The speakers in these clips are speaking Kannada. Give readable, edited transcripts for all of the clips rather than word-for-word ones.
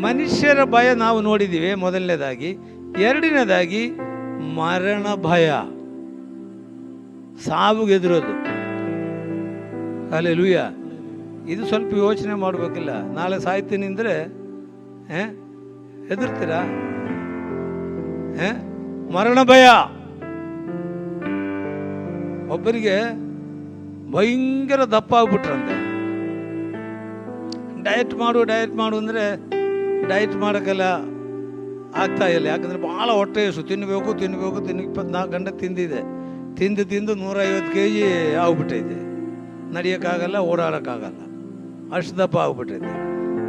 ಮನುಷ್ಯರ ಭಯ ನಾವು ನೋಡಿದ್ದೀವಿ ಮೊದಲನೇದಾಗಿ. ಎರಡನೇದಾಗಿ ಮರಣ ಭಯ, ಸಾವಿಗೆ ಎದುರೋದು. ಹಲ್ಲೆಲೂಯ. ಇದು ಸ್ವಲ್ಪ ಯೋಚನೆ ಮಾಡಬೇಕಿಲ್ಲ. ನಾಳೆ ಸಾಯ್ತೀನಿ ಅಂದರೆ ಹೆದರ್ತೀರಾ? ಮರಣ ಭಯ. ಒಬ್ಬರಿಗೆ ಭಯಂಕರ ದಪ್ಪ ಆಗ್ಬಿಟ್ರಂತೆ. ಡಯಟ್ ಮಾಡು ಅಂದರೆ ಡಯಟ್ ಮಾಡೋಕ್ಕೆಲ್ಲ ಆಗ್ತಾ ಇಲ್ಲ. ಯಾಕಂದರೆ ಭಾಳ ಹೊಟ್ಟೆ ಹಸು, ತಿನ್ನಬೇಕು 24 ಗಂಟೆ ತಿಂದು 150 kg ಆಗ್ಬಿಟ್ಟೈತೆ. ನಡೆಯೋಕ್ಕಾಗಲ್ಲ, ಓಡಾಡೋಕ್ಕಾಗಲ್ಲ, ಅಷ್ಟು ದಪ್ಪ ಆಗ್ಬಿಟ್ಟೈತೆ.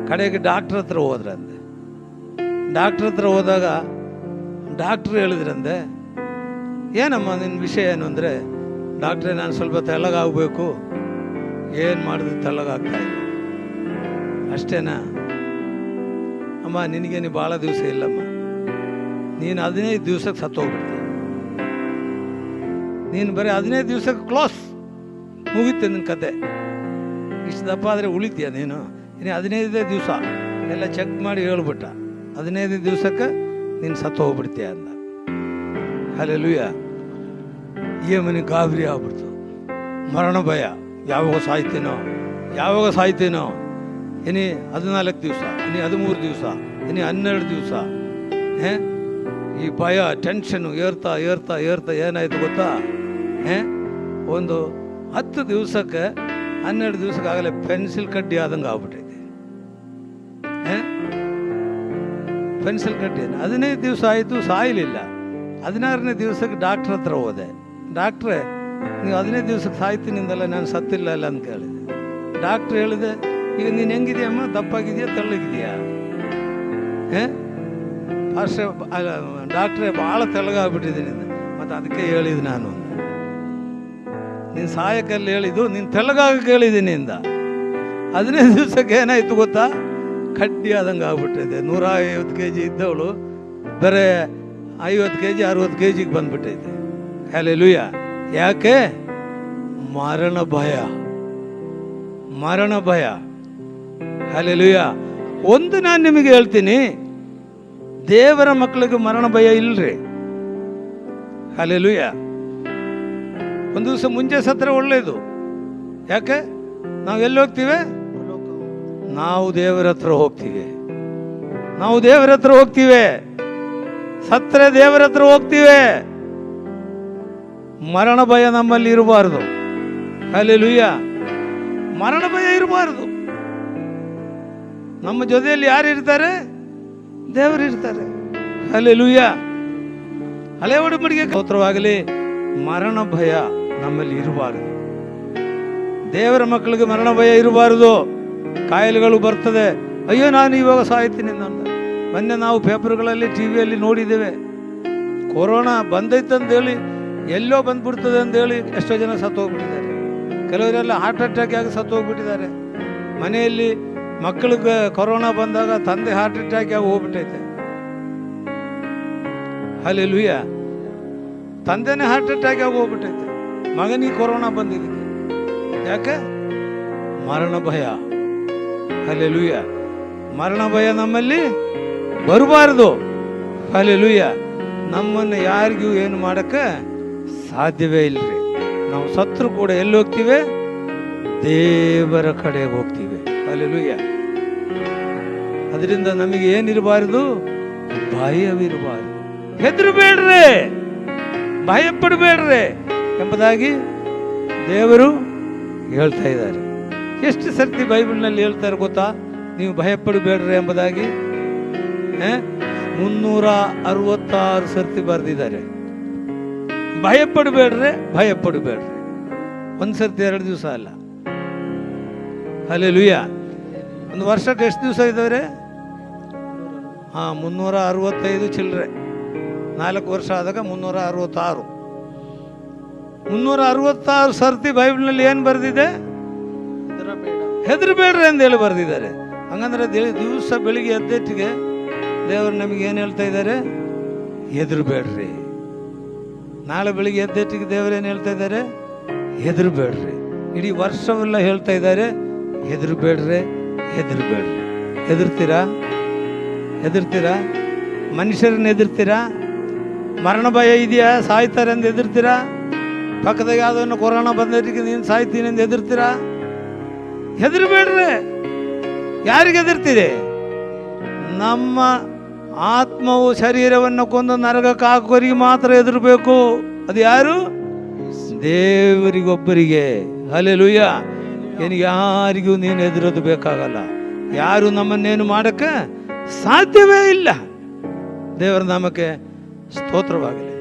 ಕಡೆಗೆ ಡಾಕ್ಟ್ರ್ ಹತ್ರ ಹೋದ್ರಂತೆ. ಡಾಕ್ಟ್ರ್ ಹತ್ರ ಹೋದಾಗ ಡಾಕ್ಟ್ರು ಹೇಳಿದ್ರಂತೆ, ಏನಮ್ಮ ನಿನ್ನ ವಿಷಯ ಏನು ಅಂದರೆ, ಡಾಕ್ಟ್ರೇ ನಾನು ಸ್ವಲ್ಪ ತೆಳ್ಳಗಾಗಬೇಕು, ಏನು ಮಾಡಿದ್ರೆ ತೆಳ್ಳಗಾಗ್ತಾ ಇಲ್ಲ. ಅಷ್ಟೇನಾ? ಅಮ್ಮ ನಿನಗೇನು ಭಾಳ ದಿವಸ ಇಲ್ಲಮ್ಮ, ನೀನು 15 ದಿವಸಕ್ಕೆ ಸತ್ತೋಗ್ಬಿಡ್ತೀಯ. ನೀನು ಬರೀ 15 ದಿವಸಕ್ಕೆ ಕ್ಲೋಸ್, ಮುಗಿತೆ ನಿನ್ನ ಕತೆ. ಇಷ್ಟು ದಪ್ಪ ಆದರೆ ಉಳಿತೀಯ ನೀನು? ಇನ್ನು 15 ದಿವಸ ಎಲ್ಲ ಚೆಕ್ ಮಾಡಿ ಹೇಳ್ಬಿಟ್ಟ, 15 ದಿವಸಕ್ಕೆ ನೀನು ಸತ್ತು ಹೋಗ್ಬಿಡ್ತೀಯ ಅಂದ. ಹಲ್ಲೆಲೂಯ. ಮನೆಗೆ ಗಾಬರಿ ಆಗ್ಬಿಡ್ತು, ಮರಣ ಭಯ. ಯಾವಾಗ ಸಾಯ್ತೀನೋ, ಇನ್ನು 14 ದಿವಸ, ಇನ್ನು 13 ದಿವಸ, ಇನ್ನು 12 ದಿವಸ. ಈ ಭಯ, ಟೆನ್ಷನ್ನು ಏರ್ತಾ ಏನಾಯ್ತು ಗೊತ್ತಾ? ಒಂದು 10 ದಿವಸಕ್ಕೆ 12 ದಿವಸಕ್ಕೆ ಆಗಲೇ ಪೆನ್ಸಿಲ್ ಕಡ್ಡಿ ಆದಂಗೆ ಆಗ್ಬಿಟ್ಟೈತೆ. ಪೆನ್ಸಿಲ್ ಕಡ್ಡಿ 15 ದಿವಸ ಆಯಿತು, ಸಾಯಲಿಲ್ಲ. 16ನೇ ದಿವಸಕ್ಕೆ ಡಾಕ್ಟ್ರ್ ಹತ್ರ ಹೋದೆ. ಡಾಕ್ಟ್ರೇ, ನೀವು 15 ದಿವಸಕ್ಕೆ ಸಾಯ್ತೀನಿಂದಲ್ಲ, ನಾನು ಸತ್ತಿಲ್ಲ ಅಲ್ಲ ಅಂತ ಕೇಳಿದೆ. ಡಾಕ್ಟ್ರ್ ಹೇಳಿದೆ, ಈಗ ನೀನು ಹೆಂಗಿದೆಯಮ್ಮ, ದಪ್ಪಾಗಿದೆಯಾ ತೆಳ್ಳಗಿದೆಯಾ? ಡಾಕ್ಟ್ರೇ ಭಾಳ ತೆಳ್ಳಗಾಗ್ಬಿಟ್ಟಿದ್ದೀನಿ. ಮತ್ತು ಅದಕ್ಕೆ ಹೇಳಿದ್ದು ನಾನು, ನೀನು ಸಾಯಕಲ್ಲಿ ಹೇಳಿದ್ದು, ನೀನು ತೆಳ್ಳಗಾಗಕ್ಕೆ ಹೇಳಿದ್ದೀನಿ ಇಂದ. 15 ದಿವಸಕ್ಕೆ ಏನಾಯ್ತು ಗೊತ್ತಾ? ಕಡ್ಡಿ ಆದಂಗೆ ಆಗ್ಬಿಟ್ಟಿದೆ. 150 kg ಇದ್ದವಳು ಬರೀ 50 kg 60 kgಗೆ ಬಂದ್ಬಿಟ್ಟೈತೆ. ಹಲ್ಲೆಲೂಯ. ಯಾಕೆ? ಮರಣ ಭಯ. ಹಲ್ಲೆಲೂಯ. ಒಂದು ನಾನು ನಿಮಗೆ ಹೇಳ್ತೀನಿ, ದೇವರ ಮಕ್ಕಳಿಗೆ ಮರಣ ಭಯ ಇಲ್ರಿ. ಹಲ್ಲೆಲೂಯ. ಒಂದು ದಿವಸ ಮುಂಚೆ ಸತ್ರ ಒಳ್ಳೇದು. ಯಾಕೆ? ನಾವು ಎಲ್ಲಿ ಹೋಗ್ತೀವಿ? ನಾವು ದೇವರ ಹತ್ರ ಹೋಗ್ತೀವಿ. ಸತ್ತರೆ ದೇವರ ಹತ್ರ ಹೋಗ್ತೀವಿ. ಮರಣ ಭಯ ನಮ್ಮಲ್ಲಿ ಇರಬಾರ್ದು. ಹಲ್ಲೆಲೂಯ. ಮರಣ ಭಯ ಇರಬಾರ್ದು. ನಮ್ಮ ಜೊತೆಯಲ್ಲಿ ಯಾರು ಇರ್ತಾರೆ? ದೇವರು ಇರ್ತಾರೆ. ಹಲ್ಲೆಲೂಯ. ಹಳೆ ಒಡಂಬಡಿಕೆ ಸ್ತೋತ್ರವಾಗಲಿ. ಮರಣ ಭಯ ನಮ್ಮಲ್ಲಿ ಇರಬಾರದು. ದೇವರ ಮಕ್ಕಳಿಗೆ ಮರಣ ಭಯ ಇರಬಾರದು. ಕಾಯಿಲೆಗಳು ಬರ್ತದೆ, ಅಯ್ಯೋ ನಾನು ಇವಾಗ ಸಾಯ್ತೀನಿ ಅಂತ. ಮೊನ್ನೆ ನಾವು ಪೇಪರ್ಗಳಲ್ಲಿ ಟಿವಿಯಲ್ಲಿ ನೋಡಿದ್ದೇವೆ. ಕೊರೋನಾ ಬಂದೈತಂದೇಳಿ ಎಲ್ಲೋ ಬಂದ್ಬಿಡ್ತದೆ ಅಂತೇಳಿ ಎಷ್ಟೋ ಜನ ಸತ್ತೋಗ್ಬಿಟ್ಟಿದ್ದಾರೆ. ಕೆಲವರೆಲ್ಲ ಹಾರ್ಟ್ ಅಟ್ಯಾಕ್ ಆಗಿ ಸತ್ತೋಗ್ಬಿಟ್ಟಿದ್ದಾರೆ. ಮನೆಯಲ್ಲಿ ಮಕ್ಕಳಿಗೆ ಕೊರೋನಾ ಬಂದಾಗ ತಂದೆ ಹಾರ್ಟ್ ಅಟ್ಯಾಕ್ ಆಗಿ ಹೋಗ್ಬಿಟ್ಟೈತೆ. ಹಲ್ಲೆಲೂಯ. ತಂದೆನೇ ಹಾರ್ಟ್ ಅಟ್ಯಾಕ್ ಆಗಿ ಹೋಗ್ಬಿಟ್ಟೈತೆ, ಮಗನಿಗೆ ಕೊರೋನಾ ಬಂದಿದ್ದಕ್ಕೆ. ಯಾಕೆ? ಮರಣ ಭಯ. ಹಲ್ಲೆಲೂಯ. ಮರಣ ಭಯ ನಮ್ಮಲ್ಲಿ ಬರಬಾರದು. ಹಲ್ಲೆಲೂಯ. ನಮ್ಮನ್ನು ಯಾರಿಗೂ ಏನು ಮಾಡೋಕ್ಕೆ ಸಾಧ್ಯವೇ ಇಲ್ಲರಿ. ನಾವು ಸತ್ರು ಕೂಡ ಎಲ್ಲಿ ಹೋಗ್ತೀವಿ? ದೇವರ ಕಡೆಗೆ ಹೋಗ್ತೀವಿ. ಹಲ್ಲೆಲೂಯ. ಅದರಿಂದ ನಮಗೆ ಏನಿರಬಾರದು? ಭಯವಿರಬಾರದು. ಹೆದರಬೇಡ್ರಿ, ಭಯಪಡಬೇಡ್ರಿ ಎಂಬುದಾಗಿ ದೇವರು ಹೇಳ್ತಾ ಇದ್ದಾರೆ. ಎಷ್ಟು ಸರ್ತಿ ಬೈಬಲ್ನಲ್ಲಿ ಹೇಳ್ತಾರೆ ಗೊತ್ತಾ? ನೀವು ಭಯಪಡಬೇಡ್ರಿ ಎಂಬುದಾಗಿ 366 ಸರ್ತಿ ಬರೆದಿದ್ದಾರೆ. ಭಯಪಡಬೇಡ್ರಿ. ಒಂದು ಸರ್ತಿ 2 ದಿವಸ ಅಲ್ಲ. ಹಲ್ಲೆಲೂಯ. ಒಂದು ವರ್ಷಕ್ಕೆ ಎಷ್ಟು ದಿವಸ ಇದ್ದಾವೆ? 365 ಚಿಲ್ಲರೆ. 4 ವರ್ಷ ಆದಾಗ 366. 366 ಸರ್ತಿ ಬೈಬಲ್ನಲ್ಲಿ ಏನು ಬರೆದಿದೆ? ಹೆದರಬೇಡ್ರಿ ಅಂತ ಹೇಳಿ ಬರೆದಿದ್ದಾರೆ. ಹಂಗಂದ್ರೆ ದಿವಸ ಬೆಳಿಗ್ಗೆ ಎದ್ದೆಟ್ಟಿಗೆ ದೇವರು ನಮಗೆ ಏನು ಹೇಳ್ತಾ ಇದ್ದಾರೆ? ಹೆದರಬೇಡ್ರಿ. ನಾಳೆ ಬೆಳಿಗ್ಗೆ ಎದ್ದೆಟ್ಟಿಗೆ ದೇವರು ಏನು ಹೇಳ್ತಾ ಇದ್ದಾರೆ? ಹೆದರಬೇಡ್ರಿ. ಇಡೀ ವರ್ಷವೆಲ್ಲ ಹೇಳ್ತಾ ಇದ್ದಾರೆ, ಹೆದರಬೇಡ್ರಿ. ಹೆದರ್ತೀರಾ? ಹೆದರ್ತೀರಾ? ಮನುಷ್ಯರನ್ನ ಹೆದರ್ತೀರಾ? ಮರಣ ಭಯ ಇದೆಯಾ? ಸಾಯ್ತಾರೆ ಅಂತ ಹೆದರ್ತೀರಾ? ಪಕ್ಕದಾಗ ಯಾವುದನ್ನು ಕೊರೋನಾ ಬಂದವರಿಗೆ ನೀನು ಸಾಯ್ತೀನಿ ಅಂತ ಹೆದರ್ತೀರಾ? ಹೆದರ್ಬೇಡ್ರಿ. ಯಾರಿಗೆ ಹೆದರ್ತಿದೆ? ನಮ್ಮ ಆತ್ಮವು ಶರೀರವನ್ನು ಕೊಂದು ನರಕಕ್ಕೆ ಹಾಕೋರಿಗೆ ಮಾತ್ರ ಹೆದರ್ಬೇಕು. ಅದು ಯಾರು? ದೇವರಿಗೊಬ್ಬರಿಗೆ. ಹಲ್ಲೆಲೂಯ. ಏನಿಗೆ ಯಾರಿಗೂ ನೀನು ಹೆದರೋದು ಬೇಕಾಗಲ್ಲ. ಯಾರು ನಮ್ಮನ್ನೇನು ಮಾಡೋಕ್ಕೆ ಸಾಧ್ಯವೇ ಇಲ್ಲ. ದೇವರ ನಾಮಕ್ಕೆ ಸ್ತೋತ್ರವಾಗಲಿ.